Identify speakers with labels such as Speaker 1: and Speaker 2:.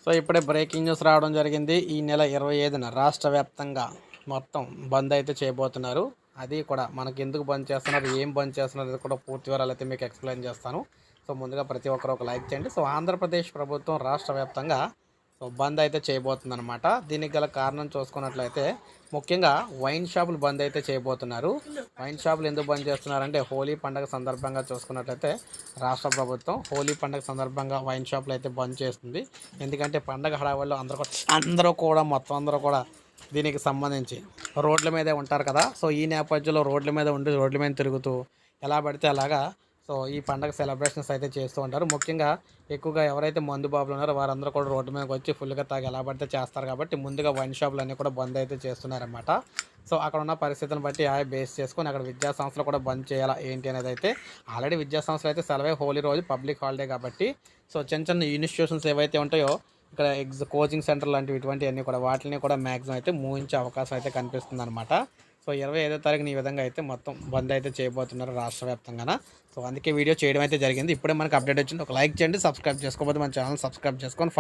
Speaker 1: So ఇప్పుడే breaking news రావడం జరిగింది. ఈ నెల 25న రాష్ట్ర వ్యాప్తంగా మొత్తం బంద్ అయితే చేయబోతున్నారు. అది కూడా మనకి ఎందుకు బంద్ చేస్తున్నారు, ఏం బంద్ చేస్తున్నారు అది కూడా పూర్తి వివరాలు అయితే మీకు ఎక్స్ప్లెయిన్ చేస్తాను. సో ముందుగా ప్రతి ఒక్కరు ఒక లైక్ చేయండి. సో ఆంధ్రప్రదేశ్ ప్రభుత్వం రాష్ట్ర వ్యాప్తంగా బంద్ అయితే చేయబోతుందన్నమాట. దీనికి గల కారణం చూసుకున్నట్లయితే ముఖ్యంగా వైన్ షాపులు బంద్ అయితే చేయబోతున్నారు. వైన్ షాపులు ఎందుకు బంద్ చేస్తున్నారంటే హోలీ పండుగ సందర్భంగా చూసుకున్నట్లయితే రాష్ట్ర ప్రభుత్వం హోలీ పండుగ సందర్భంగా వైన్ షాపులు అయితే బంద్ చేస్తుంది. ఎందుకంటే పండగ హడావుల్లో అందరూ కూడా మొత్తం అందరూ కూడా దీనికి సంబంధించి రోడ్ల మీదే ఉంటారు కదా. సో ఈ నేపథ్యంలో రోడ్ల మీద ఉండి రోడ్ల మీద తిరుగుతూ ఎలా పడితే అలాగా సో ఈ పండగ సెలబ్రేషన్స్ అయితే చేస్తూ ఉంటారు. ముఖ్యంగా ఎక్కువగా ఎవరైతే మందు బాబులు ఉన్నారో వారందరూ కూడా రోడ్డు మీదకి వచ్చి ఫుల్గా తాగి ఎలా పడితే చేస్తారు కాబట్టి ముందుగా వైన్ షాపులు అన్నీ కూడా బంద్ అయితే చేస్తున్నారన్నమాట. సో అక్కడ ఉన్న పరిస్థితులను బట్టి బేస్ చేసుకొని అక్కడ విద్యా సంస్థలు కూడా బంద్ చేయాలా ఏంటి అనేది అయితే ఆల్రెడీ విద్యా సంస్థలు అయితే సెలవే, హోలీ రోజు పబ్లిక్ హాలిడే కాబట్టి సో చిన్న చిన్న ఇన్స్టిట్యూషన్స్ ఏవైతే ఉంటాయో ఇక్కడ కోచింగ్ సెంటర్ లాంటివి ఇటువంటివన్నీ కూడా వాటిని కూడా మ్యాక్సిమం అయితే మూవించే అవకాశం అయితే కనిపిస్తుంది అనమాట. సో 25వ తారీఖున ఈ విధంగా అయితే మొత్తం బంద్ అయితే చేయబోతున్నారు రాష్ట్ర వ్యాప్తంగా. సో అందుకే వీడియో చేయడం అయితే జరిగింది. ఇప్పుడే మనకు అప్డేట్ వచ్చింది. ఒక లైక్ చేయండి, సబ్స్క్రైబ్ చేసుకోకపోతే మన ఛానల్ సబ్స్క్రైబ్ చేసుకొని